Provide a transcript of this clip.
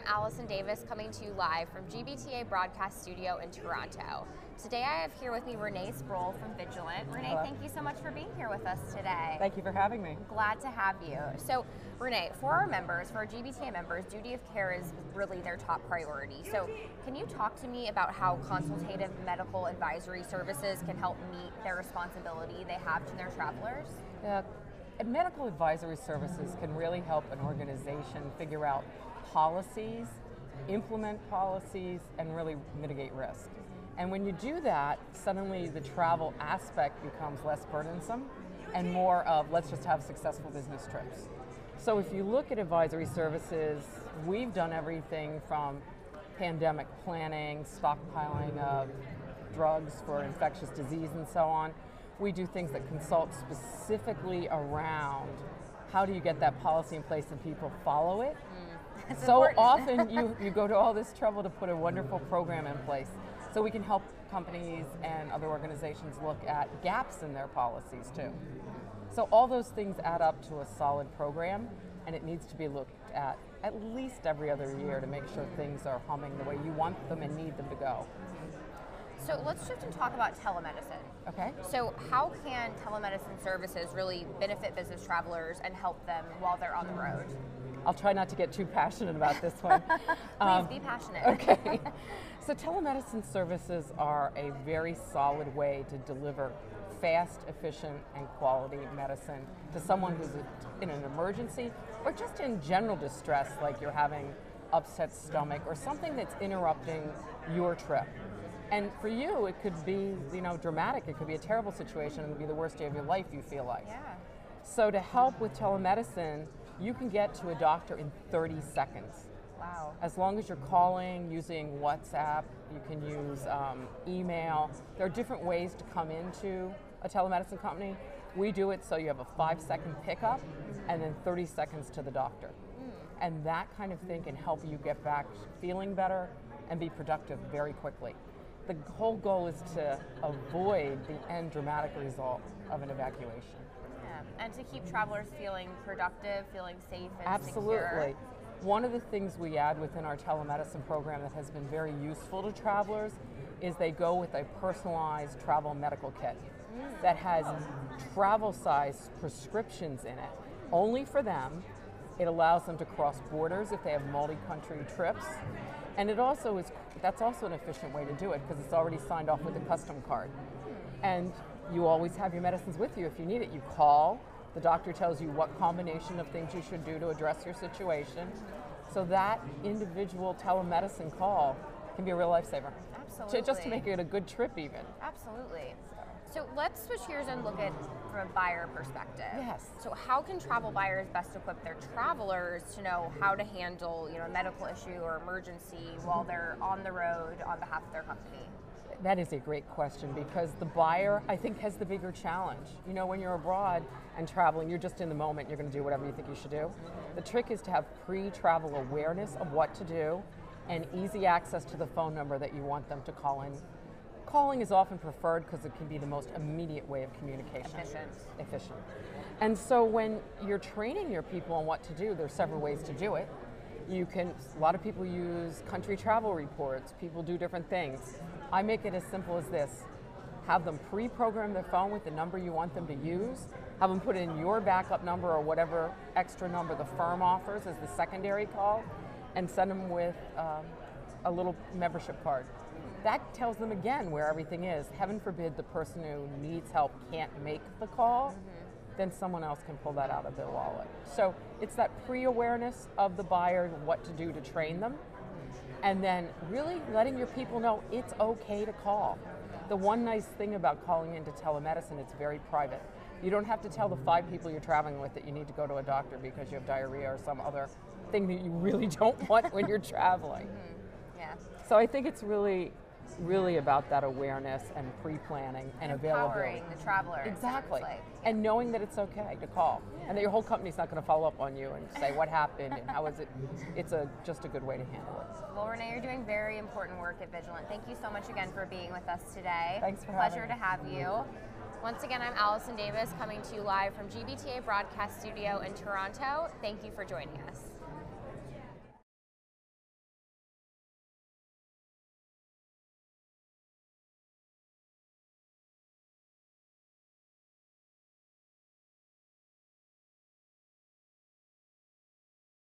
Allison Davis coming to you live from GBTA Broadcast Studio in Toronto. Today I have here with me Renee Sprole from VIGILINT. Renee, Hello. Thank you so much for being here with us today. Thank you for having me. Glad to have you. So Renee, for our members, for our GBTA members, duty of care is really their top priority. So can you talk to me about how consultative medical advisory services can help meet their responsibility they have to their travelers? Yeah, medical advisory services can really help an organization figure out policies, implement policies, and really mitigate risk. And when you do that, suddenly the travel aspect becomes less burdensome and more of let's just have successful business trips. So if you look at advisory services, we've done everything from pandemic planning, stockpiling of drugs for infectious disease and so on. We do things that consult specifically around how do you get that policy in place and people follow it. So important. often you go to all this trouble to put a wonderful program in place. So we can help companies and other organizations look at gaps in their policies too. So all those things add up to a solid program, and it needs to be looked at least every other year to make sure things are humming the way you want them and need them to go. So let's shift and talk about telemedicine. Okay. So how can telemedicine services really benefit business travelers and help them while they're on the road? I'll try not to get too passionate about this one. Please be passionate. Okay. So telemedicine services are a very solid way to deliver fast, efficient, and quality medicine to someone who's in an emergency or just in general distress, like you're having upset stomach or something that's interrupting your trip. And for you, it could be, dramatic. It could be a terrible situation. It could be the worst day of your life, you feel like. Yeah. So to help with telemedicine, you can get to a doctor in 30 seconds. Wow. As long as you're calling, using WhatsApp, you can use email. There are different ways to come into a telemedicine company. We do it so you have a 5-second pickup and then 30 seconds to the doctor. And that kind of thing can help you get back feeling better and be productive very quickly. The whole goal is to avoid the end dramatic result of an evacuation. Yeah. And to keep travelers feeling productive, feeling safe and Absolutely. secure. One of the things we add within our telemedicine program that has been very useful to travelers is they go with a personalized travel medical kit that has travel-size prescriptions in it, only for them. It allows them to cross borders if they have multi-country trips. And that's also an efficient way to do it because it's already signed off with a custom card. And you always have your medicines with you if you need it. You call, the doctor tells you what combination of things you should do to address your situation. So that individual telemedicine call can be a real lifesaver. Absolutely. Just to make it a good trip even. Absolutely. So let's switch gears and look at from a buyer perspective. Yes. So how can travel buyers best equip their travelers to know how to handle, a medical issue or emergency while they're on the road on behalf of their company? That is a great question because the buyer, I think, has the bigger challenge. When you're abroad and traveling, you're just in the moment, you're going to do whatever you think you should do. The trick is to have pre-travel awareness of what to do and easy access to the phone number that you want them to call in. Calling is often preferred because it can be the most immediate way of communication. Efficient. And so when you're training your people on what to do, there's several ways to do it. A lot of people use country travel reports. People do different things. I make it as simple as this. Have them pre-program their phone with the number you want them to use. Have them put in your backup number or whatever extra number the firm offers as the secondary call, and send them with a little membership card. That tells them again where everything is. Heaven forbid the person who needs help can't make the call, then someone else can pull that out of their wallet. So it's that pre-awareness of the buyer, what to do to train them, and then really letting your people know it's okay to call. The one nice thing about calling into telemedicine, it's very private. You don't have to tell the 5 people you're traveling with that you need to go to a doctor because you have diarrhea or some other thing that you really don't want when you're traveling. Yeah. So I think it's really about that awareness and pre-planning and availability. Empowering the traveler. Exactly. Like. And knowing that it's okay to call. And that your whole company's not going to follow up on you and say what happened and how is it. It's just a good way to handle it. Well, Renee, you're doing very important work at VIGILINT. Thank you so much again for being with us today. Thanks for having me. Pleasure to have you. Once again, I'm Allison Davis coming to you live from GBTA Broadcast Studio in Toronto. Thank you for joining us.